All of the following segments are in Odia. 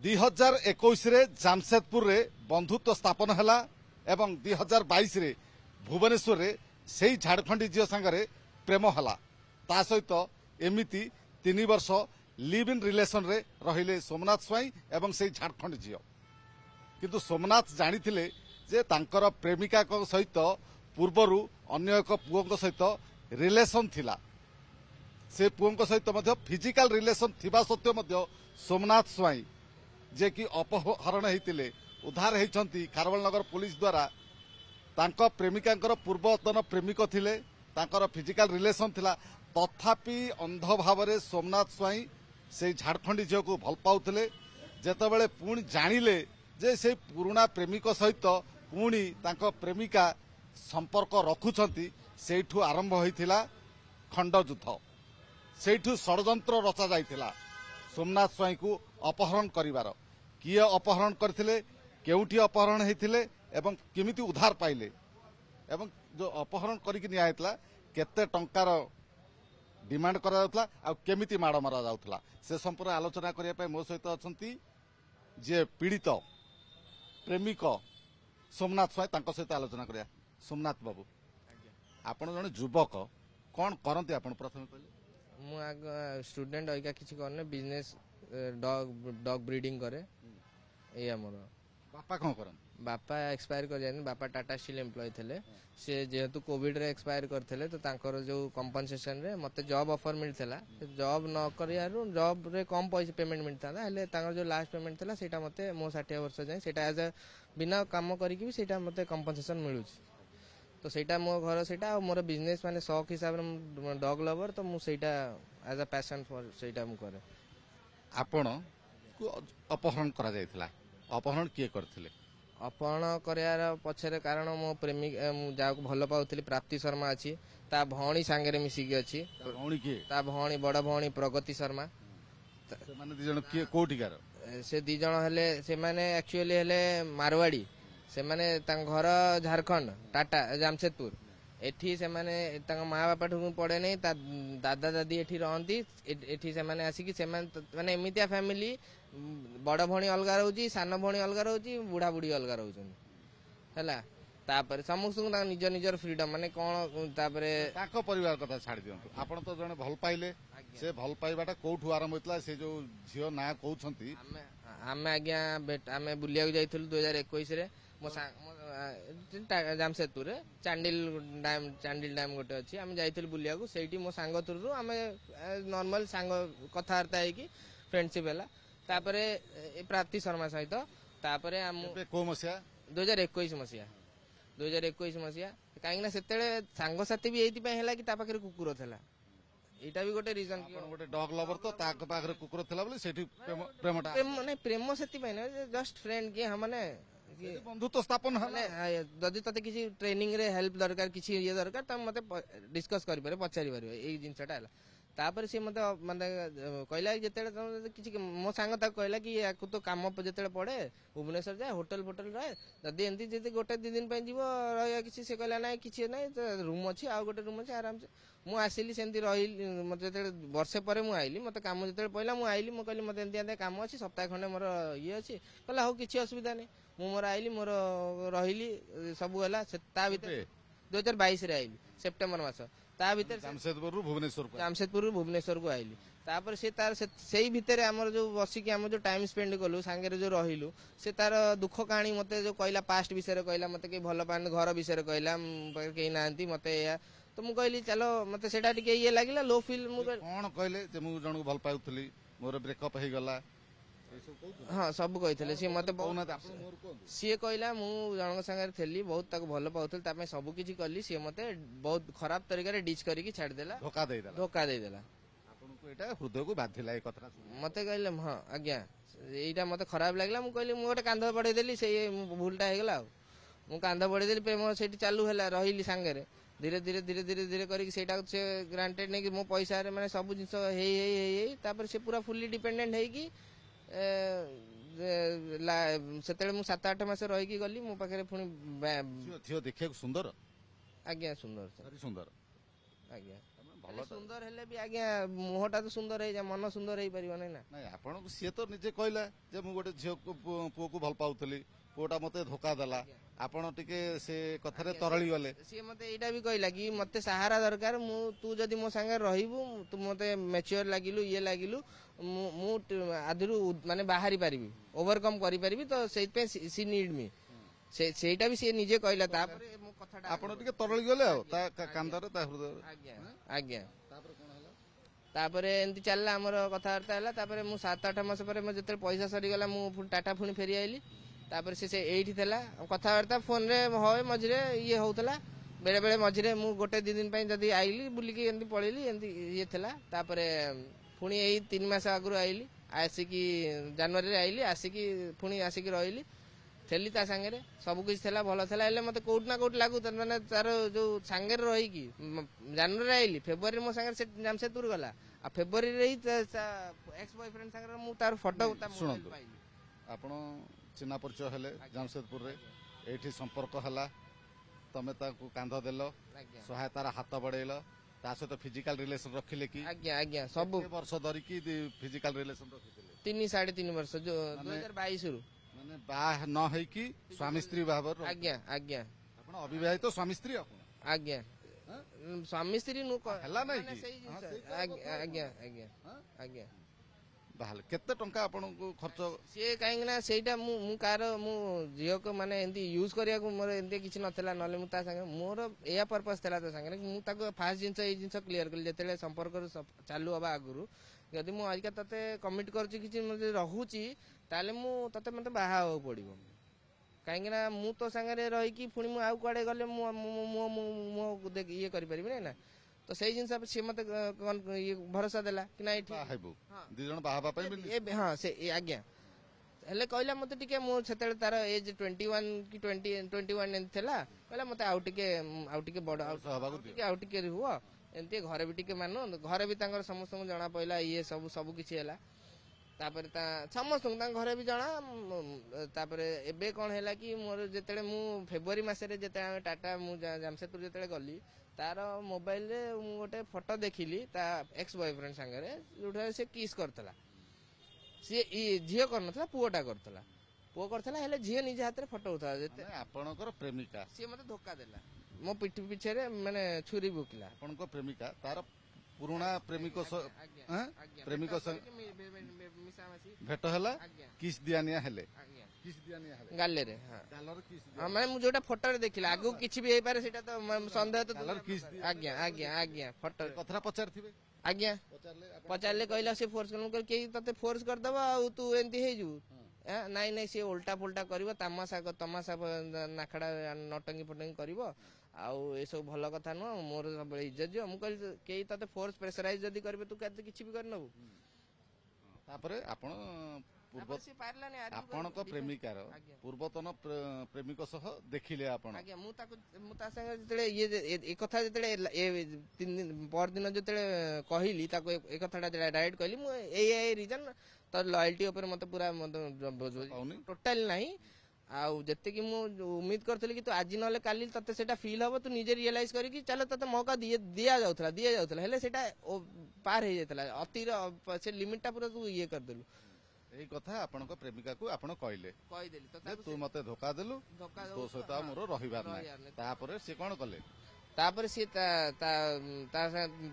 2021 रे जामशेदपुर रे बंधुत्व स्थापन हैला एवं 2022 रे भुवनेश्वर रे सेही झारखंडी झील संगे प्रेम हैला ता सहित एमिति 3 वर्ष लिव इन रिलेशन रे रहिले सोमनाथ स्वाई एवं सेही झारखंड झील किंतु सोमनाथ जानिथिले जे तांकर प्रेमिका को सहित पूर्वरु अन्य एक पुओ सहित रिलेशन थिला से पुओ सहित मध्य फिजिकल रिलेशन थिबा सत्य मध्य सोमनाथ स्वाई जे कि अपहरण होते उद्धार होती खारवल नगर पुलिस द्वारा तांको प्रेमिका पूर्वतन प्रेमिक थिले तांकर फिजिकल रिलेशन थिला तथापि अंध भाव में सोमनाथ स्वाई से झारखंडी झील को भल पाउथिले जेतेबेले पुणी जानिले जे से पुराना प्रेमिक सहित पुणी तांको प्रेमिका संपर्क रखुछंती सेठू आरंभ होइथिला खंडयुद्ध सेठू षडयंत्र रचा जाइथिला सोमनाथ स्वाई को अपहरण करिवार किए अपहरण करथिले केउठी अपहरण हेथिले एवं किमिति उद्धार पाइले एवं जो अपहरण करिक निया हेतला केते टंकार डिमांड करा जाउतला आ केमिति माड मारा जाउतला से संपूर्ण आलोचना करिया पय मो सहित अछंती जे पीड़ित प्रेमिक सोमनाथ स्वाई तांको सहित आलोचना करिया सोमनाथ बाबू आपण जने युवक कोन करंती आपण प्रथम कहले मु आग स्टूडेंट होइका किछि करने बिजनेस डॉग ब्रीडिंग करे एया मोर बापा कोन करन बापा एक्सपायर कर जाने बापा टाटा स्टील एम्प्लॉय थे से जेहेतु कोविड रे एक्सपायर करथिले तो तांकर जो कंपनसेशन रे मते जॉब ऑफर मिलथला जॉब न करियारु जॉब रे कम पैसा पेमेंट मिलता हेले तांकर जो लास्ट पेमेंट थला सेटा मते मो 60 वर्ष जाय सेटा एज अ बिना काम करिकि भी सेटा मते कंपनसेशन मिलुछ तो सेटा मो घर सेटा मोर बिजनेस माने शौक हिसाब रे डॉग लवर तो मु सेटा एज अ पैशन फॉर सेटा मु करे आपण को अपहरण करा जायतिला अपहरण किए करथिले अपहरण करार पछरे कारण मो प्रेमिक जाको भल पाउथली प्राप्ति शर्मा अछि ता भौणी सांगे रे मिसिकी अछि भौणी के ता भौणी बड़ भौणी प्रगति शर्मा से माने दी जण के कोठिकार से दी जण हेले से माने एक्चुअली हेले मारवाड़ी से माने तांग घर झारखंड टाटा जामशेदपुर एठी से माने तांग माँ बापा ठुक पड़े नहीं ता दादा दादी एठी रहंती एठी से माने आसी कि से माने एमितिया फैमिली बड़ भौणी अलगा रहउची सान भौणी अलगा रहउची बुढ़ा बुढ़ी अलगा रहउचन हैला तापर समस्त निज निजर फ्रीडम माने कोन तापरे ताको परिवार कथा छाड़ दियंतु आपण तो जने भल पाइले से भल पाइबाटा कोठु आरंभ होतला से जो झियो ना कहउछंती हमें आज्ञा आमे बुलिया जाइथलु 2021 रे मो जामशेदपुर रे चांडिल डैम गोटे अच्छी आम जाइल बुलिया से मो सांग थ्रु आम नॉर्मल सांग कथबार्ता है फ्रेंडशिप है तापरे प्राप्ति शर्मा सहित तापरे आम 2021 मसीहा 2021 मसीहा कहीं से सांगसाथी भी है कि पाखे कुकुर था एटा भी गोटे रीजन गोटे डॉग लवर तो ताक पाखरे कुकुर थिला बोले सेठी प्रेमटा प्रेम सेति जस्ट फ्रेंड कि हमने बंधुत्व स्थापन जदि तते किसी ट्रेनिंग रे हेल्प दरकार किसी ये दरकार त मते डिस्कस करि पारे पचारि पारे ए जिंसटा हला तापर से मते माने कहला जेतेले किसी मो सांग ता कहला कि याकु तो काम जेतेले पड़े भुवनेश्वर जाए होटल रहे जदि एंती जदि गोटे 2 दिन पे जीवो रहया किसी से कहला नै किछि नै रूम अछि आ गोटे रूम अछि आराम से मु आसिली सेंती रही मते जेतेले वर्षे परे मु आइली मते काम जेतेले पहिला मु आइली मु कहली मते एंती काम अछि सप्ताह खंडे मोर ये अछि कहला हो किछि असुविधा नै मु मोर आइली मोर रहिली सब हला ता भीतर 2022 रे आइली सेप्टेम्बर मास ता भीतर जामशेदपुर भुवनेश्वर को आइली तापर से तार सेही भीतर हमर जो बसी कि हम जो टाइम स्पेंड कलु सांगे रे जो रहिलु से तार दुख कहानी मते जो कहला पास्ट विषय रे कहला मते के भल पान घर विषय रे कहला के नांती मते या तो मु कहली चलो मते सेटा टिके ये लागिला लो फील मु कोन कहले जे मु जण को भल पाउथली मोर ब्रेकअप हे गला हाँ सब कही सी मत सी कहला मु जन संगे थी बहुत ताको भल पाउथल तापे सब किछि करली सी मते बहुत खराब तरीका रे डिच करिकि छाड़ देला धोखा दे देला आपनको एटा हृदय को बाधिला ए कथरा मते कहले हां आज्ञा एटा मते खराब लागला मु कहली मु गोटे कांध पड़े देली से भूलटा हे गला मु कांध पड़े देली प्रेम सेठी चालू हैला रहिली संगे रे धीरे धीरे धीरे धीरे धीरे करके सेटा से ग्रांटेड नै कि मो पैसा रे माने सब जिंस हे तापर से पूरा फुल्ली डिपेंडेंट है कि से मु 7-8 मास रही गली मो पाखे पुणी देखिए सुंदर आज्ञा सुंदर सुंदर आज्ञा ହେଲେ ସୁନ୍ଦର ହେଲେ ବି ଆଜ୍ଞା ମୁହଁଟା ତ ସୁନ୍ଦର ହେଇଯାଏ, ମନ ସୁନ୍ଦର ହେଇପାରିବ ନାଇଁ ନା। ନାଇଁ ଆପଣଙ୍କୁ ସିଏ ତ ନିଜେ କହିଲା ଯେ ମୁଁ ଗୋଟେ ଝିଅକୁ ପୁଅକୁ ଭଲ ପାଉଥିଲି, ପୁଅଟା ମତେ ଧୋକା ଦେଲା, ଆପଣ ଟିକେ ସେ କଥାରେ ତରଳି ଗଲେ। ସିଏ ମତେ ଏଇଟା ବି କହିଲା କି ମତେ ସାହାରା ଦରକାର, ତୁ ଯଦି ମୋ ସାଙ୍ଗରେ ରହିବୁ, ତୁ ମତେ ମ୍ୟାଚିଓର ଲାଗିଲୁ, ଇଏ ଲାଗିଲୁ, ମୁଁ ଆଧିରୁ ମାନେ ବାହାରି ପାରିବି, ଓଭରକମ୍ କରିପାରିବି, ତ ସେଇଥିପାଇଁ ସି ନିଡ୍ ମି, ସେଇଟା ବି ସିଏ ନିଜେ କହିଲା। ତାପରେ ମୋ କଥାଟା ଆପଣ ଟିକେ ତରଳି ଗଲେ ଆଉ ତା କାନ୍ଦରେ ତା ହୃଦୟରେ। ଆଜ୍ଞା ଆଜ୍ଞା। ତାପରେ କଣ ହେଲା? ତାପରେ ଏମିତି ଚାଲିଲା ଆମର କଥାବାର୍ତ୍ତା ହେଲା। ତାପରେ ମୁଁ 7-8 ମାସ ପରେ ମୋ ଯେତେବେଳେ ପଇସା ସରିଗଲା ମୁଁ ଟାଟା ପୁଣି ଫେରି ଆଇଲି। ତାପରେ ସେ ଏଇଠି ଥିଲା, କଥାବାର୍ତ୍ତା ଫୋନରେ ହଏ, ମଝିରେ ଇଏ ହଉଥିଲା, ବେଳେ ବେଳେ ମଝିରେ ମୁଁ 1-2 ଦିନ ପାଇଁ ଯଦି ଆଇଲି ବୁଲିକି ଏମିତି ପଳେଇଲି, ଏମିତି ଇଏ ଥିଲା। ତାପରେ ପୁଣି ଏଇ 3 ମାସ ଆଗରୁ ଆଇଲି, ଆସିକି ଜାନୁଆରୀରେ ଆଇଲି, ଆସିକି ପୁଣି ଆସିକି ରହିଲି, ଥେଲି ତା ସାଙ୍ଗରେ, ସବୁ କିଛି ଥିଲା, ଭଲ ଥିଲା। ହେଲେ ମତେ କୋଉଠି ନା କୋଉଠି ଲାଗୁଥିଲା ମାନେ ତାର ଯୋଉ ସାଙ୍ଗରେ ରହିକି ଜାନୁଆରୀରେ ଆଇଲି, ଫେବୃଆରୀରେ ମୋ ସାଙ୍ଗରେ ସେ ଜାମଶେଦପୁର ଗଲା, ଆଉ ଫେବୃଆରୀରେ ହିଁ ଏକ୍ସ ବୟଫ୍ରେଣ୍ଡ ସାଙ୍ଗରେ ମୁଁ ତାର ଫଟୋ ତା ମୋବାଇଲ ପାଇଲି। ଆପଣ ଚିହ୍ନା ପରିଚୟ ହେଲେ ଜାମଶେଦପୁରରେ, ଏଇଠି ସମ୍ପର୍କ ହେଲା, ତମେ ତାକୁ କାନ୍ଧ ଦେଲ, ସହାୟତାର ହାତ ବଢେଇଲ, ତା ସହିତ ଫିଜିକାଲ ରିଲେସନ ରଖିଲେ କି? ଆଜ୍ଞା ଆଜ୍ଞା। ସବୁ ବର୍ଷ ଧରିକି ଫିଜିକାଲ ରିଲେସନ ରଖିଥିଲେ? 3-3.5 ବର୍ଷ, 2022 ରୁ। ମାନେ ବାହା ନ ହେଇକି ସ୍ୱାମୀ ସ୍ତ୍ରୀ ଭାବରେ? ଆଜ୍ଞା ଆଜ୍ଞା। ଆପଣ ଅବିବାହିତ ସ୍ୱାମୀ ସ୍ତ୍ରୀ? ଆପଣ ଆଜ୍ଞା ସ୍ୱାମୀ ସ୍ତ୍ରୀ ହେଲା ନାଇଁ କି? ଆଜ୍ଞା ଆଜ୍ଞା ଆଜ୍ଞା ଆଜ୍ଞା। ତାହେଲେ କେତେ ଟଙ୍କା ଆପଣଙ୍କୁ ଖର୍ଚ୍ଚ? ସିଏ କାହିଁକି ନା ସେଇଟା ମୁଁ କାହାର ମୁଁ ଝିଅକୁ ମାନେ ଏମିତି ୟୁଜ କରିବାକୁ ମୋର ଏମିତି କିଛି ନଥିଲା, ନହେଲେ ମୁଁ ତା ସାଙ୍ଗରେ ମୋର ଏୟା ପର୍ପଜ ଥିଲା ତା ସାଙ୍ଗରେ, ମୁଁ ତାକୁ ଫାଷ୍ଟ ଜିନିଷ ଏଇ ଜିନିଷ କ୍ଲିୟର କଲି ଯେତେବେଳେ ସମ୍ପର୍କରୁ ଚାଲୁ ହବା ଆଗରୁ, ଯଦି ମୁଁ ଆଜିକା ତତେ କମିଟ କରୁଛି କିଛି ରହୁଛି, ତାହେଲେ ମତେ ବାହା ହବାକୁ ପଡିବ। କାହିଁକି ନା ମୁଁ ତୋ ସାଙ୍ଗରେ ରହିକି ପୁଣି ମୁଁ ଆଉ କୁଆଡେ ଗଲେ ମୁଁ ଇଏ କରିପାରିବି ନାଇଁ ନା। ତ ସେଇ ଜିନିଷ ସିଏ ମତେ ଭରସା ଦେଲା କି ନାଇଁ ଠିକ ଦି ଜଣ ବାହା ହେବା ପାଇଁ। ହଁ ସେ ଆଜ୍ଞା। ହେଲେ କହିଲା ମତେ ଟିକେ, ମୁଁ ସେତେବେଳେ ତାର ଏଜ 21 କି 21 ଏମିତି ଥିଲା, କହିଲା ମତେ ଆଉ ଟିକେ ବଡ ଆଉ ଟିକେ ରୁହ, ଏମିତି ଘରେ ବି ଟିକେ ଘରେ ବି ତାଙ୍କର ସମସ୍ତଙ୍କୁ ଜଣା ପଇଲା, ଇଏ ସବୁ କିଛି ହେଲା। ତାପରେ ସମସ୍ତଙ୍କୁ ତାଙ୍କ ଘରେ ବି ଜଣା। ତାପରେ ଏବେ କଣ ହେଲା କି ମୋର ଯେତେବେଳେ ମୁଁ ଫେବୃଆରୀ ମାସରେ ଯେତେବେଳେ ଆମେ ଟାଟା ମୁଁ ଜାମଶେଦପୁର ଯେତେବେଳେ ଗଲି, ତାର ମୋବାଇଲରେ ମୁଁ ଗୋଟେ ଫଟୋ ଦେଖିଲି ତା ଏକ୍ସ ବୟଫ୍ରେଣ୍ଡ ସାଙ୍ଗରେ, ଯୋଉଠାରେ ସେ କିସ୍ କରିଥିଲା। ସିଏ ଝିଅ କରିନଥିଲା, ପୁଅଟା କରିଥିଲା, ପୁଅ କରିଥିଲା। ହେଲେ ଝିଅ ନିଜ ହାତରେ ଫଟୋ ଉଠା। ଆପଣଙ୍କର ପ୍ରେମିକା ସିଏ ମତେ ଧୋକା ଦେଲା, ମୋ ପିଠି ପିଛରେ ମାନେ ଛୁରୀ ଭୁକିଲା। ଆପଣଙ୍କ ପ୍ରେମିକା ତାର ପୁରୁଣା ପ୍ରେମିକ ଭେଟ ହେଲା, କିସ୍ ଦିଆ ନିଆ ହେଲେ, ଗାଲେରେ। ମାନେ ମୁଁ ଯୋଉଟା ଫଟୋରେ ଦେଖିଲି, ଆଗକୁ କିଛି ବି ହେଇପାରେ ସେଇଟା ତ ସନ୍ଦେହ ତ। ଆଜ୍ଞା ଆଜ୍ଞା ଆଜ୍ଞା। ଫଟୋ କଥା ପଚାରିଥିବେ? ଆଜ୍ଞା ପଚାରିଲେ, କହିଲା ସେ ଫୋର୍ସ କେହି ତତେ ଫୋର୍ସ କରିଦବ ଆଉ ତୁ ଏମିତି ହେଇଯିବୁ। ନାଇଁ ନାଇଁ, ସିଏ ଓଲଟା ଫୋଲଟା କରିବ, ତମାସା ନାଖଡା ନଟଙ୍ଗି ଫଟଙ୍ଗି କରିବ, ଆଉ ଏସବୁ ଭଲ କଥା ନୁହଁ, ମୋର ସବୁବେଳେ ଇଜ୍ଜତ ଯିବ। ମୁଁ କହିଲି କେହି ତତେ ଫୋର୍ସ ପ୍ରେସରାଇଜ ଯଦି କରିବେ ତୁ କିଛି ବି କରିନବୁ। ତାପରେ ଆପଣଙ୍କ ପ୍ରେମିକାର ପୂର୍ବତନ ପ୍ରେମିକ ସହ ଦେଖିଲେ ଆପଣ? ଆଜ୍ଞା। ମୁଁ ତା ସାଙ୍ଗରେ ଯେତେବେଳେ ଏ କଥା ଯେତେବେଳେ 3 ଦିନ ପରଦିନ ଯେତେବେଳେ କହିଲି ତାକୁ, ଏ କଥାଟା ଡାଇରେକ୍ଟ କହିଲି, ମୁଁ ଏଇ ରିଜନ ତ ଲୟାଲିଟି ଉପରେ ମତେ ପୁରା ଟୋଟାଲି ନାହିଁ। ଆଉ ଯେତିକି ମୁଁ ଉମିଦ କରିଥିଲି କି ତୁ ଆଜି ନହେଲେ କାଲି ତତେ ସେଟା ଫିଲ୍ ହବ, ତୁ ନିଜେ ରିଏଲାଇଜ କରିକି ଚାଲ, ତତେ ମୌକା ଦିଆଯାଉଥିଲା, ହେଲେ ସେଟା ପାର ହେଇଯାଇଥିଲା, ଅତିର ସେ ଲିମିଟ ଟା ପୁରା ତୁ ଇଏ କରିଦେଲୁ। ଏଇ କଥା ଆପଣଙ୍କ ପ୍ରେମିକାକୁ ଆପଣ କହିଦେଲି ତୁ ମତେ ଧୋକା ଦେଲୁ, ତୋ ସହିତ ମୋର ରହିବାର ନାହିଁ। ତାପରେ ସେ କଣ କଲେ? ତାପରେ ସିଏ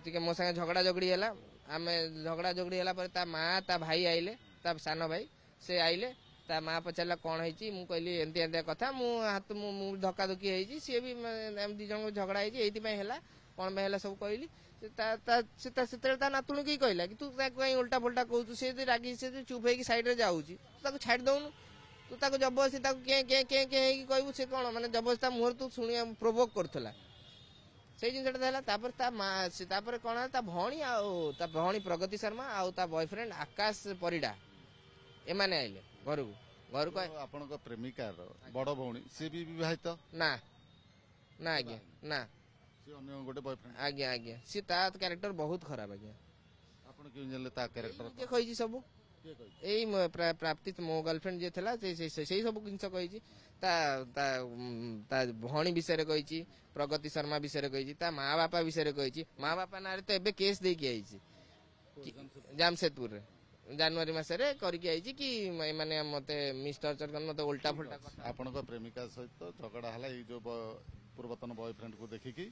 ଟିକେ ମୋ ସାଙ୍ଗେ ଝଗଡା ଝଗଡି ହେଲା। ଆମେ ଝଗଡା ଝଗଡି ହେଲା ପରେ ତା ମା ତା ଭାଇ ଆଇଲେ, ତା ସାନ ଭାଇ ସେ ଆଇଲେ। ତା ମା ପଚାରିଲା କଣ ହେଇଛି, ମୁଁ କହିଲି ଏମିତି ଏମିତିଆ କଥା, ମୁଁ ଧକ୍କା ଧୁକି ହେଇଛି, ସିଏ ବି 2 ଜଣଙ୍କୁ ଝଗଡା ହେଇଛି, ଏଇଥିପାଇଁ ହେଲା, କଣ ପାଇଁ ହେଲା ସବୁ କହିଲି। ସେତେବେଳେ ତା ନାତୁଣୀ କହିଲା କି ତୁ ତାକୁ କାଇଁ ଓଲଟା ଫୋଲଟା କହୁଛୁ, ସେ ଯଦି ରାଗି, ସେ ଯଦି ଚୁପ ହେଇକି ସାଇଡରେ ଯାଉଛି, ତାକୁ ଛାଡି ଦଉନୁ। ତୁ ତାକୁ ଜବରଦସ୍ତି ତାକୁ କେଁ ହେଇକି କହିବୁ, ସେ କଣ ମାନେ ଜବରଦସ୍ତି ତା ମୁହଁରେ ତୁ ଶୁଣିବା ପ୍ରୋଭୋକ କରୁଥିଲା। ସେଇ ଜିନିଷଟା ହେଲା। ତାପରେ ତା ମା, ତାପରେ କଣ ହେଲା, ତା ଭଉଣୀ ପ୍ରଗତି ଶର୍ମା ଆଉ ତା ବୟଫ୍ରେଣ୍ଡ ଆକାଶ ପରିଡା, ଏମାନେ ଆଇଲେ ଘରକୁ। ଆପଣଙ୍କ ପ୍ରେମିକାର ବଡ ଭଉଣୀ ସିଏ ବି ବିବାହିତ? ନା ଆଜ୍ଞା, ନା, ସେ ଅନ୍ୟ ଗୋଟେ ବୟଫ୍ରେଣ୍ଡ। ଆଜ୍ଞା ଆଜ୍ଞା। ସିଏ ତା କ୍ୟାରେକ୍ଟର ବହୁତ ଖରାପ ଆଜ୍ଞା। ଆପଣ କେମିତି ଜାଣିଲେ ତା କ୍ୟାରେକ୍ଟର? ନିଜେ କହିଛି ସବୁ। ଏଇ ପ୍ରାପ୍ତି ମୋ ଗାର୍ଲଫ୍ରେଣ୍ଡ ଯିଏ ଥିଲା ସେଇ ସବୁ ଜିନିଷ କହିଛି। ତା ତା ତା ଭଉଣୀ ବିଷୟରେ କହିଛି, ପ୍ରଗତି ଶର୍ମା ବିଷୟରେ କହିଛି, ତା ମା ବାପା ବିଷୟରେ କହିଛି। ମା ବାପା ନାଁରେ ତ ଏବେ କେସ୍ ଦେଇକି ଆଇଛି ଜାମଶେଦପୁରରେ, ଜାନୁଆରୀ ମାସରେ କରିକି ଆଇଛି କି ଏମାନେ ମତେ ମିସ୍ ଟର୍ଚର କରି ମତେ ଓଲଟା ଫୁଲଟା କଥା। ଆପଣଙ୍କ ପ୍ରେମିକା ସହିତ ଝଗଡା ହେଲା ଏଇ ଯୋଉ ପୂର୍ବତନ ବୟଫ୍ରେଣ୍ଡ କୁ ଦେଖିକି?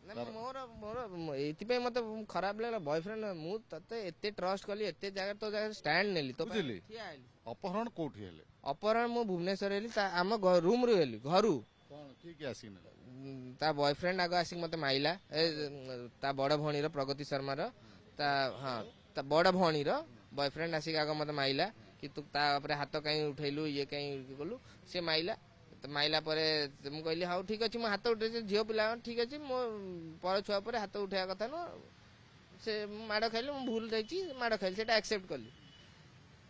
ମୋର ମୋର ଏଇଥିପାଇଁ ମତେ ଖରାପ ଲାଗିଲା, ବୟଫ୍ରେଣ୍ଡ ମୁଁ ତତେ ଏତେ ଟ୍ରଷ୍ଟ କଲି, ଏତେ ଜାଗାରେ ତୋ ଜାଗାରେ ଷ୍ଟାଣ୍ଡ ନେଲି, ତ ବୁଝିଲି। ଠିଆ ହେଲି। ଅପହରଣ କୋଉଠି ହେଲେ? ଅପହରଣ ମୁଁ ଭୁବନେଶ୍ୱର ହେଲି, ଆମ ରୁମ ରୁ ହେଲି, ଘରୁ କଣ ଠିକ ଆସିକି ନେଲା? ତା ବୟଫ୍ରେଣ୍ଡ ଆଗ ଆସିକି ମତେ ମାଇଲା, ତା ବଡ ଭଉଣୀର ପ୍ରଗତି ଶର୍ମାର ତା ବଡ ଭଉଣୀର ବୟଫ୍ରେଣ୍ଡ ଆସିକି ଆଗ ମତେ ମାଇଲା କି ତୁ ତା ଉପରେ ହାତ କାହିଁ ଉଠେଇଲୁ, ଇଏ କାହିଁ କଲୁ। ସେ ମାଇଲା ପରେ ମୁଁ କହିଲି ହଉ ଠିକ ଅଛି, ମୁଁ ହାତ ଉଠେଇଛି, ଝିଅ ପିଲା ଠିକ ଅଛି, ମୋ ପର ଛୁଆ ଉପରେ ହାତ ଉଠେଇବା କଥା ନୁହଁ। ସେ ମାଡ଼ ଖାଇଲେ, ମୁଁ ଭୁଲ ଯାଇଛି, ମାଡ଼ ଖାଇଲି, ସେଟା ଆକ୍ସେପ୍ଟ କଲି।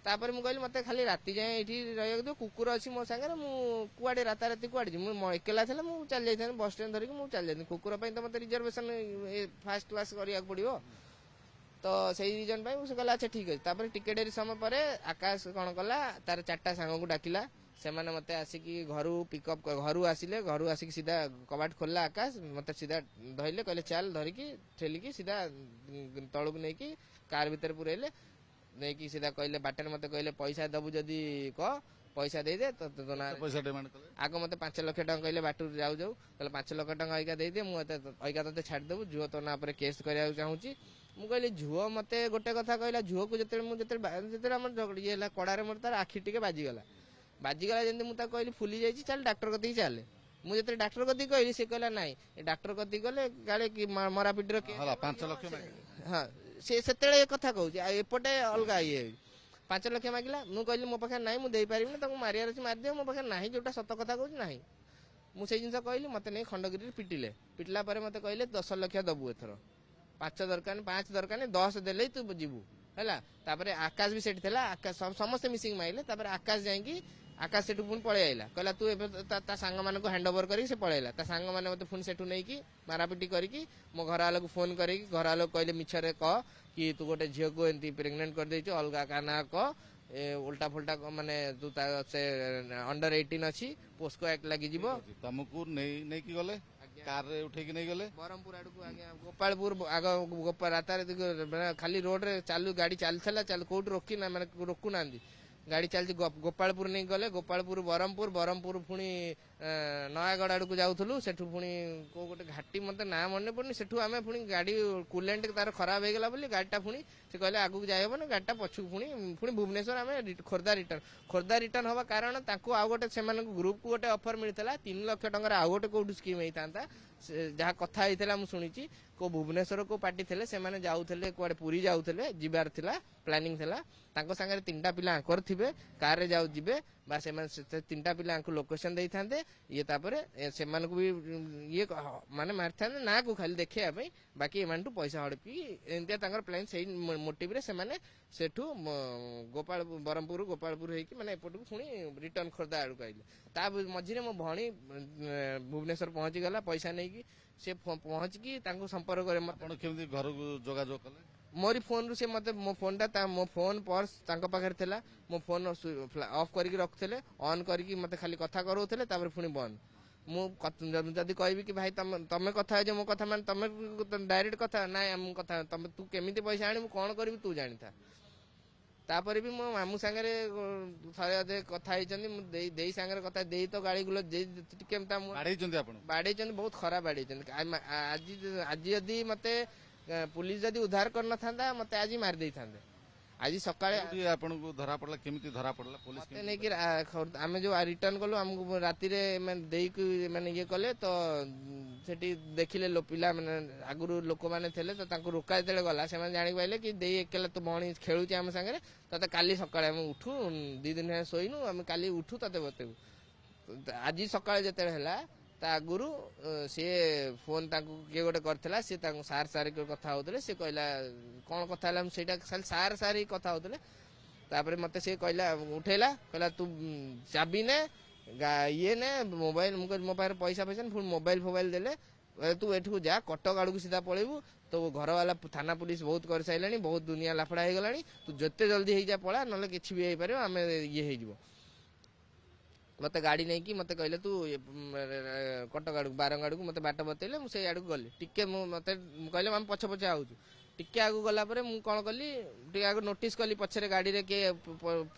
ତାପରେ ମୁଁ କହିଲି ମତେ ଖାଲି ରାତି ଯାଏଁ ଏଇଠି ରହିବାକୁ ଦିଅ, କୁକୁର ଅଛି ମୋ ସାଙ୍ଗରେ, ମୁଁ କୁଆଡେ ରାତାରାତି କୁଆଡେ ଯିବି, ମୁଁ ଏକଲା ଥିଲା ମୁଁ ଚାଲି ଯାଇଥାନ୍ତି, ବସ୍ ଷ୍ଟାଣ୍ଡ ଧରିକି ମୁଁ ଚାଲି ଯାଇଥାନ୍ତି। କୁକୁର ପାଇଁ ତ ମତେ ରିଜର୍ଭେସନ ଫାର୍ଷ୍ଟ କ୍ଲାସ କରିବାକୁ ପଡିବ, ତ ସେଇ ରିଜନ ପାଇଁ ସେ କହିଲା ଆଚ୍ଛା ଠିକ ଅଛି। ତାପରେ ଟିକେ ଡେରି ସମୟ ପରେ ଆକାଶ କଣ କଲା, ତାର 4ଟା ସାଙ୍ଗକୁ ଡାକିଲା, ସେମାନେ ମତେ ଆସିକି ଘରୁ ଆସିଲେ, ଘରୁ ଆସିକି ସିଧା କବାଟ ଖୋଲିଲା ଆକାଶ, ମତେ ସିଧା ଧଇଲେ, କହିଲେ ଚାଲ, ଧରିକି ଠେଲିକି ସିଧା ତଳକୁ ନେଇକି କାର ଭିତରେ ପୁରେଇଲେ, ନେଇକି ସିଧା କହିଲେ ବାଟରେ ମତେ କହିଲେ ପଇସା ଦବୁ ଯଦି କହ, ପଇସା ଦେଇଦେ। ପଇସା ଡିମାଣ୍ଡ କଲେ? ଆଗ ମତେ 5 ଲକ୍ଷ ଟଙ୍କା କହିଲେ, ବାଟରୁ ଯାଉ କହିଲେ 5 ଲକ୍ଷ ଟଙ୍କା ଅଇକା ଦେଇଦେ, ମୁଁ ଅଇକା ତତେ ଛାଡିଦବୁ, ଝୁଅ ତୋ ନା ଉପରେ କେସ୍ କରିବାକୁ ଚାହୁଁଛି। ମୁଁ କହିଲି ଝୁଅ ମତେ ଗୋଟେ କଥା କହିଲା, ଝୁଅକୁ ଯେତେବେଳେ ଆମର ଇଏ ହେଲା କଡାରେ, ମୋର ତାର ଆଖି ଟିକେ ବାଜିଗଲା ଯେମିତି ମୁଁ ତାକୁ କହିଲି ଫୁଲି ଯାଇଛି, ଚାଲ ଡାକ୍ତର କତିକି ଚାଲେ। ମୁଁ ଯେତେବେଳେ ଡାକ୍ତର କତିକି କହିଲି, ସେ କହିଲା ନାଇଁ, ଡାକ୍ତର କତିକି ଗଲେ କାଳେ କି ମରାପିଟିର 5 ଲକ୍ଷ ହଁ, ସେ ସେତେବେଳେ ଏ କଥା କହୁଛି, ଆଉ ଏପଟେ ଅଲଗା 5 ଲକ୍ଷ ମାଗିଲା। ମୁଁ କହିଲି ମୋ ପାଖରେ ନାହିଁ, ମୁଁ ଦେଇପାରିବିନି, ତାକୁ ମାରିବାର ଅଛି ମାରିଦିଅ, ମୋ ପାଖରେ ନାହିଁ, ଯୋଉଟା ସତ କଥା କହୁଛି ନାହିଁ। ମୁଁ ସେଇ ଜିନିଷ କହିଲି, ମତେ ନେଇ ଖଣ୍ଡଗିରିରେ ପିଟିଲା ପରେ ମତେ କହିଲେ 10 ଲକ୍ଷ ଦବୁ, ଏଥର 5 ଦରକାର, 5 ଦରକାର, 10 ଦେଲେ ତୁ ଯିବୁ ହେଲା। ତାପରେ ଆକାଶ ବି ସେଠି ଥିଲା, ସମସ୍ତେ ମିଶିକି ମାଇଲେ। ତାପରେ ଆକାଶ ସେଠୁ ପୁଣି ପଳେଇ ଆଇଲା, କହିଲା ତୁ ଏବେ ତା ସାଙ୍ଗମାନଙ୍କୁ ହ୍ୟାଣ୍ଡ ଓଭର କରିକି ସେ ପଳେଇଲା। ତା ସାଙ୍ଗମାନେ ମତେ ପୁଣି ସେଠୁ ନେଇକି ମାରାପିଟି କରିକି ମୋ ଘର ଆଲୋକୁ ଫୋନ କରିକି, ଘର ଆଲୋକ କହିଲେ ମିଛରେ କହ କି ତୁ ଗୋଟେ ଝିଅକୁ ଏମିତି ପ୍ରେଗନେଣ୍ଟ କରିଦେଇଛୁ, ଅଲଗା କାହା ନାଁ କହ, ଉଲ୍ଟା ଫୁଲ୍ଟା ମାନେ ତୁ ସେ ଅଣ୍ଡର 18 ଅଛି, ପୋସ୍କୋ ଆକ୍ଟ ଲାଗିଯିବ। ତମକୁ ନେଇକି ଗଲେ, କାରରେ ଉଠେଇକି ନେଇଗଲେ ବ୍ରହ୍ମପୁର ଆଡକୁ, ଆଜ୍ଞା ଗୋପାଳପୁର ଆଗ ରାତାରେ ଖାଲି ରୋଡରେ ଗାଡି ଚାଲିଥିଲା, କୋଉଠି ରୋକୁନାହାନ୍ତି, ଗାଡି ଚାଲିଛି। ଗୋପାଳପୁର ନେଇକି ଗଲେ, ଗୋପାଳପୁର ବ୍ରହ୍ମପୁର ପୁଣି ନୟାଗଡ଼ ଆଡକୁ ଯାଉଥିଲୁ। ସେଠୁ ପୁଣି କୋଉ ଗୋଟେ ଘାଟି, ମତେ ନାଁ ମନେ ପଡୁନି, ସେଠୁ ଆମେ ପୁଣି ଗାଡି କୁଲେଣ୍ଟ ତାର ଖରାପ ହେଇଗଲା ବୋଲି ଗାଡିଟା ପୁଣି ସେ କହିଲେ ଆଗକୁ ଯାଇହବନି, ଗାଡିଟା ପଛକୁ ପୁଣି ଭୁବନେଶ୍ୱର ଆମେ ଖୋର୍ଦ୍ଧା ରିଟର୍ନ ହବା କାରଣ ତାଙ୍କୁ ଆଉ ଗୋଟେ ସେମାନଙ୍କ ଗ୍ରୁପକୁ ଗୋଟେ ଅଫର ମିଳିଥିଲା 3 ଲକ୍ଷ ଟଙ୍କାର, ଆଉ ଗୋଟେ କୋଉଠି ସ୍କିମ୍ ହେଇଥାନ୍ତା, ଯାହା କଥା ହେଇଥିଲା ମୁଁ ଶୁଣିଛି। କୋଉ ଭୁବନେଶ୍ୱର କୋଉ ପାର୍ଟି ଥିଲେ, ସେମାନେ ଯାଉଥିଲେ କୁଆଡେ ପୁରୀ ଯାଉଥିଲେ, ଯିବାର ଥିଲା, ପ୍ଲାନିଂ ଥିଲା। ତାଙ୍କ ସାଙ୍ଗରେ 3ଟା ପିଲା ଆଙ୍କର ଥିବେ, କାରରେ ଯିବେ, ବା ସେମାନେ 3ଟା ପିଲା ଆଙ୍କୁ ଲୋକେସନ ଦେଇଥାନ୍ତେ। ଇଏ ତାପରେ ସେମାନଙ୍କୁ ବି ଇଏ ମାନେ ମାରିଥାନ୍ତେ ନାକୁ ଖାଲି ଦେଖେଇବା ପାଇଁ, ବାକି ଏମାନଠୁ ପଇସା ହଡପି, ଏମିତିଆ ତାଙ୍କର ପ୍ଲାନ। ସେଇ ମୋଟିଭରେ ସେମାନେ ସେଠୁ ଗୋପାଳପୁର ହେଇକି ମାନେ ଏପଟକୁ ପୁଣି ରିଟର୍ନ ଖୋର୍ଦ୍ଧା ଆଡକୁ ଆଇଲେ। ତା ମଝିରେ ମୋ ଭଉଣୀ ଭୁବନେଶ୍ୱର ପହଞ୍ଚିଗଲା ପଇସା ନେଇକି। ସେ ପହଞ୍ଚିକି ତାଙ୍କୁ ସମ୍ପର୍କ କରେ। ଆପଣ କେମିତି ଘରକୁ ଯୋଗାଯୋଗ କଲେ? ମୋରି ଫୋନରୁ ସେ ମତେ, ମୋ ଫୋନ ପର୍ସ ତାଙ୍କ ପାଖରେ ଥିଲା, ମୋ ଫୋନ ଅଫ୍ କରିକି ରଖୁଥିଲେ, ଅନ୍ କରିକି ମତେ ଖାଲି କଥା କରଉଥିଲେ, ତାପରେ ପୁଣି ବନ୍ଦ। ମୁଁ ଯଦି କହିବି କି ଭାଇ ତମେ କଥା ହେଇଛ, ମୋ କଥା ମାନେ ତମେ ଡାଇରେକ୍ଟ କଥା ନାଇଁ, ମୁଁ କଥା ତୁ କେମିତି ପଇସା ଆଣିବୁ, କଣ କରିବି ତୁ ଜାଣିଥା। ତାପରେ ବି ମୋ ମାମୁଁ ସାଙ୍ଗରେ ଥରେ ଅଧେ କଥା ହେଇଛନ୍ତି, ମୁଁ ଦେଇ ସାଙ୍ଗରେ କଥା, ଦେଇ ତ ଗାଳି ଗୁଲ ଟିକେ ବାଡେଇଛନ୍ତି, ବହୁତ ଖରାପ ବାଡେଇଛନ୍ତି। ଆଜି ଯଦି ମତେ ପୁଲିସ ଯଦି ଉଦ୍ଧାର କରିନଥାନ୍ତା, ମତେ ଆଜି ମାରି ଦେଇଥାନ୍ତେ। ଆଜି ସକାଳେ ଆପଣଙ୍କୁ ଧରା ପଡିଲା, କେମିତି ଧରା ପଡିଲା? ପୋଲିସ ନେଇକି ଆମେ ଯୋଉ ରିଟର୍ନ କଲୁ, ଆମକୁ ରାତିରେ ଦେଇକି ମାନେ ଇଏ କଲେ, ତ ସେଠି ଦେଖିଲେ ପିଲା ମାନେ ଆଗରୁ ଲୋକମାନେ ଥିଲେ, ତ ତାଙ୍କୁ ରୋକା ଯେତେବେଳେ ଗଲା, ସେମାନେ ଜାଣିପାରିଲେ କି ଦେଇ ଏକଲା ତୋ ଭଉଣୀ ଖେଳୁଛି ଆମ ସାଙ୍ଗରେ, ତତେ କାଲି ସକାଳେ ଆମେ ଉଠୁ, 2 ଦିନ ହେଲା ଶୋଇନୁ, ଆମେ କାଲି ଉଠୁ ତତେ ବତେଇବୁ। ଆଜି ସକାଳେ ଯେତେବେଳେ ହେଲା, ତା ଆଗରୁ ସିଏ ଫୋନ ତାଙ୍କୁ କିଏ ଗୋଟେ କରିଥିଲା, ସିଏ ତାଙ୍କୁ ସାର୍ କଥା ହଉଥିଲେ। ସେ କହିଲା କଣ କଥା ହେଲା, ସେଇଟା ସାର୍ ହିଁ କଥା ହଉଥିଲେ। ତାପରେ ମତେ ସିଏ କହିଲା, ଉଠେଇଲା, କହିଲା ତୁ ଚାବି ନେ, ଇଏ ନେ, ମୋବାଇଲ। ମୁଁ କହିଲି ମୋ ପାଖରେ ପଇସା ପୁଣି ମୋବାଇଲ ଦେଲେ, ତୁ ଏଠୁ ଯା କଟକ ଆଡକୁ ସିଧା ପଳେଇବୁ ତୋ ଘରବାଲା ଥାନା ପୁଲିସ ବହୁତ କରିସାରିଲାଣି ବହୁତ ଦୁନିଆ ଲାଫଡା ହେଇଗଲାଣି ତୁ ଯେତେ ଜଲ୍ଦି ହେଇଯା ପଳା ନହେଲେ କିଛି ବି ହେଇପାରିବ ଆମେ ଇଏ ହେଇଯିବ ମତେ ଗାଡି ନେଇକି ମତେ କହିଲେ ତୁ କଟକ ଆଡକୁ ବାରଙ୍ଗ ଆଡକୁ ମତେ ବାଟ ବତେଇଲେ ମୁଁ ସେଇ ଆଡକୁ ଗଲି ଟିକେ ମତେ କହିଲେ ଆମେ ପଛେ ପଛେ ଆଉଛୁ ଟିକେ ଆଗକୁ ଗଲା ପରେ ମୁଁ କଣ କଲି ଟିକେ ଆଗ ନୋଟିସ କଲି ପଛରେ ଗାଡିରେ କିଏ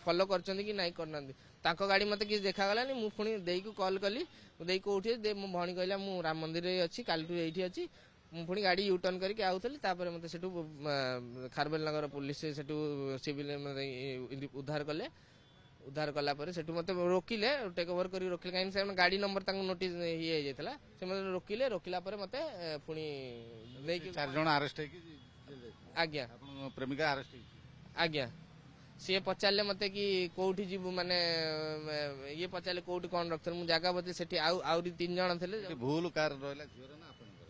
ଫଲୋ କରିଛନ୍ତି କି ନାଇଁ କରିନାହାନ୍ତି ତାଙ୍କ ଗାଡି ମତେ କିଛି ଦେଖାଗଲାନି ମୁଁ ପୁଣି ଦେଇକୁ କଲ୍ କଲି ଦେଇ କୋଉଠି ମୋ ଭଉଣୀ କହିଲା ମୁଁ ରାମ ମନ୍ଦିରରେ ଅଛି କାଲିଠୁ ଏଇଠି ଅଛି ମୁଁ ପୁଣି ଗାଡି ୟୁଟର୍ନ କରିକି ଆଉଥିଲି ତାପରେ ମତେ ସେଠୁ ଖାରବେଲ ନଗର ପୁଲିସ ସେଠୁ ସିଭିଲ ଉଦ୍ଧାର କଲେ ଉଦ୍ଧାର କଲା ପରେ ସେଠୁ ମତେ ରୋକିଲେ ଟେକ୍ ଓଭର କରି ରୋକିଲେ କାହିଁକି ସେମାନେ ଗାଡି ନମ୍ବର ତାଙ୍କୁ ନୋଟିସ ଇଏ ହେଇଯାଇଥିଲା ସେ ମତେ ରୋକିଲା ପରେ ମତେ ପୁଣି ନେଇକି 4 ଜଣ ଆରେଷ୍ଟ ହେଇକି ଆଜ୍ଞା ଆପଣଙ୍କ ପ୍ରେମିକା ଆରେଷ୍ଟ ହେଇଛି ଆଜ୍ଞା ସିଏ ପଚାରିଲେ ମତେ କି କୋଉଠି ଯିବୁ ମାନେ ଇଏ ପଚାରିଲେ କୋଉଠି କଣ ରଖିଥିଲେ ମୁଁ ଜାଗା ବତେଇଲି ସେଠି ଆହୁରି 3 ଜଣ ଥିଲେ ଭୁଲ କାର ରହିଲା ଝିଅର ନା ଆପଣଙ୍କର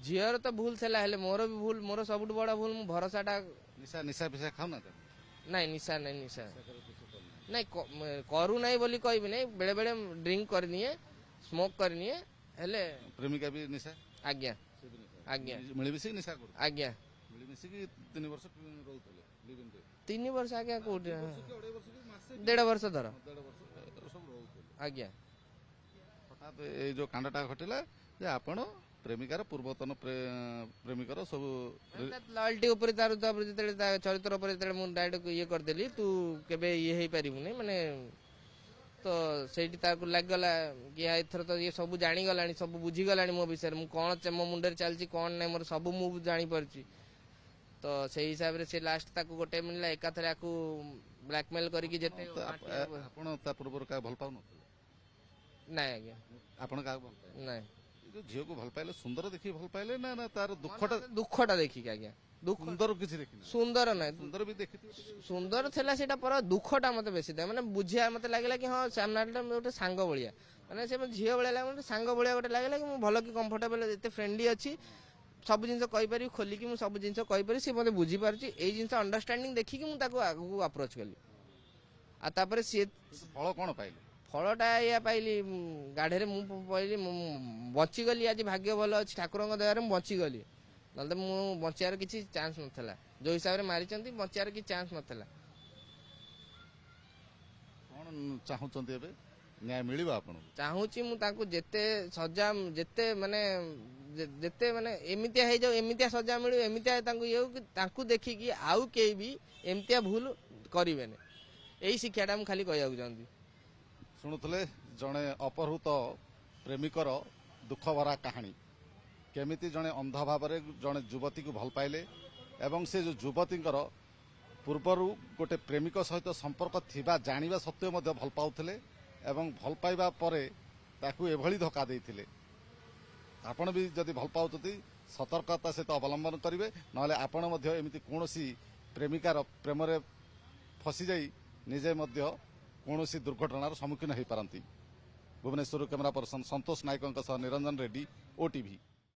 ଝିଅର ତ ଭୁଲ ଥିଲା ହେଲେ ମୋର ବି ଭୁଲ ମୋର ସବୁଠୁ ବଡ ଭୁଲ ମୁଁ ଭରସାଟା ନିଶା ନିଶା ପିସା ଖାଉନା ତ ନାଇଁ ନିଶା ନାଇଁ ନିଶା ନାଇଁ କରୁନାହିଁ ବୋଲି କହିବି ନାଇଁ ବେଳେ ବେଳେ ଡ୍ରିଙ୍କ କରିନିଏ ସ୍ମୋକ କରିନିଏ ହେଲେ ପ୍ରେମିକା ବି ନିଶା ଆଜ୍ଞା ଆଜ୍ଞା ମିଳିମିଶିକି ନିଶା କରୁ ଆଜ୍ଞା ମିଳିମିଶିକି 3 ବର୍ଷ ରହୁଥିଲେ 3 ବର୍ଷ ଆଜ୍ଞା କୋଉଠି 1.5 ବର୍ଷ ଧର ସବୁ ରହୁଥିଲେ ଆଜ୍ଞା ହଠାତ୍ ଏଇ ଯୋଉ କାଣ୍ଡଟା ଘଟିଲା ଯେ ଆପଣ ପ୍ରେମିକାର ପୂର୍ବତନ ପ୍ରେମିକର ସବୁ ଲୟଲ୍ଟି ଉପରେ ତାପରେ ଯେତେବେଳେ ତା ଚରିତ୍ର ଉପରେ ଯେତେବେଳେ ମୁଁ ଡାଇରେକ୍ଟ ଇଏ କରିଦେଲି ତୁ କେବେ ଇଏ ହେଇପାରିବୁନି ମାନେ ତ ସେଇଠି ତାକୁ ଲାଗିଗଲା କି ଏଥର ତ ଇଏ ସବୁ ଜାଣିଗଲାଣି ସବୁ ବୁଝିଗଲାଣି ମୋ ବିଷୟରେ ମୁଁ କଣ ମୋ ମୁଣ୍ଡରେ ଚାଲିଛି କଣ ନାହିଁ ମୋର ସବୁ ମୁଁ ଜାଣିପାରୁଛି ତ ସେଇ ହିସାବରେ ସେ ଲାଷ୍ଟ ତାକୁ ଗୋଟେ ମିଳିଲା ଏକାଥରେ ଆକୁ ବ୍ଲାକମେଲ କରିକି ଯେତେ ଆପଣ ତା ପୂର୍ବରୁ କାହା ଭଲ ପାଉନଥିଲେ ନାଇଁ ଆଜ୍ଞା ଆପଣ କାହାକୁ ଭଲ ପାଇଲେ ନାଇଁ ଯୋଉ ଝିଅକୁ ଭଲ ପାଇଲେ ସୁନ୍ଦର ଦେଖିକି ଭଲ ପାଇଲେ ନା ନା ତାର ଦୁଃଖଟା ଦେଖିକି ଆଜ୍ଞା ସୁନ୍ଦର କିଛି ଦେଖିନା ସୁନ୍ଦର ନାହିଁ ସୁନ୍ଦର ବି ଦେଖିଥିବେ ସୁନ୍ଦର ଥିଲା ସେଇଟା ପର ଦୁଃଖଟା ମତେ ବେଶୀ ଥାଏ ମାନେ ବୁଝିବା ମତେ ଲାଗିଲା କି ହଁ ସାମ୍ନାଟା ଗୋଟେ ସାଙ୍ଗ ଭଳିଆ ମାନେ ସେ ଝିଅ ଭଳିଆ ଲାଗେ ଗୋଟେ ସାଙ୍ଗ ଭଳିଆ ଗୋଟେ ଲାଗିଲା କି ମୁଁ ଭଲ କି କମ୍ଫର୍ଟେବଲ ଏତେ ଫ୍ରେଣ୍ଡଲି ଅଛି ସବୁ ଜିନିଷ କହିପାରିବି ଖୋଲିକି ମୁଁ ସବୁ ଜିନିଷ କହିପାରିବି ସେ ମତେ ବୁଝିପାରୁଛି ଏଇ ଜିନିଷ ଅଣ୍ଡରଷ୍ଟାଣ୍ଡିଂ ଦେଖିକି ମୁଁ ତାକୁ ଆଗକୁ ଆପ୍ରୋଚ କଲି ଆଉ ତାପରେ ସିଏ ଫଳ କଣ ପାଇଲେ ଫଳଟା ଏଇଆ ପାଇଲି ଗାଢରେ ମୁଁ ପାଇଲି ମୁଁ ବଞ୍ଚିଗଲି ଆଜି ଭାଗ୍ୟ ଭଲ ଅଛି ଠାକୁରଙ୍କ ଦୟାରେ ମୁଁ ବଞ୍ଚିଗଲି ନହେଲେ ମୁଁ ବଞ୍ଚିବାର କିଛି ଚାନ୍ସ ନଥିଲା ଯୋଉ ହିସାବରେ ମାରିଛନ୍ତି ବଞ୍ଚିବାର କିଛି ଚାନ୍ସ ନଥିଲା କଣ ଚାହୁଁଛନ୍ତି ଏବେ ନ୍ୟାୟ ମିଳିବ ଆପଣଙ୍କୁ ଚାହୁଁଛି ମୁଁ ତାଙ୍କୁ ଯେତେ ସଜା ଯେତେ ମାନେ ଏମିତିଆ ହେଇଯାଉ ଏମିତିଆ ସଜା ମିଳୁ ଏମିତିଆ ତାଙ୍କୁ ଇଏ ହଉ କି ତାଙ୍କୁ ଦେଖିକି ଆଉ କେହି ବି ଏମିତିଆ ଭୁଲ କରିବେନି ଏଇ ଶିକ୍ଷାଟା ମୁଁ ଖାଲି କହିବାକୁ ଚାହୁଁଛି ଶୁଣୁଥିଲେ ଜଣେ ଅପହୃତ ପ୍ରେମିକର ଦୁଃଖଭରା କାହାଣୀ କେମିତି ଜଣେ ଅନ୍ଧ ଭାବରେ ଜଣେ ଯୁବତୀକୁ ଭଲ ପାଇଲେ ଏବଂ ସେ ଯେଉଁ ଯୁବତୀଙ୍କର ପୂର୍ବରୁ ଗୋଟେ ପ୍ରେମିକ ସହିତ ସମ୍ପର୍କ ଥିବା ଜାଣିବା ସତ୍ତ୍ୱେ ମଧ୍ୟ ଭଲ ପାଉଥିଲେ ଏବଂ ଭଲ ପାଇବା ପରେ ତାକୁ ଏଭଳି ଧୋକା ଦେଇଥିଲେ ଆପଣ ବି ଯଦି ଭଲ ପାଉଛନ୍ତି ସତର୍କତା ସହିତ ଅବଲମ୍ବନ କରିବେ ନହେଲେ ଆପଣ ମଧ୍ୟ ଏମିତି କୌଣସି ପ୍ରେମିକାର ପ୍ରେମରେ ଫସିଯାଇ ନିଜେ ମଧ୍ୟ କୌଣସି ଦୁର୍ଘଟଣାର ସମ୍ମୁଖୀନ ହୋଇପାରନ୍ତି ଭୁବନେଶ୍ୱରରୁ କ୍ୟାମେରା ପର୍ସନ ସନ୍ତୋଷ ନାୟକଙ୍କ ସହ ନିରଞ୍ଜନ ରେଡ୍ଡି OTV।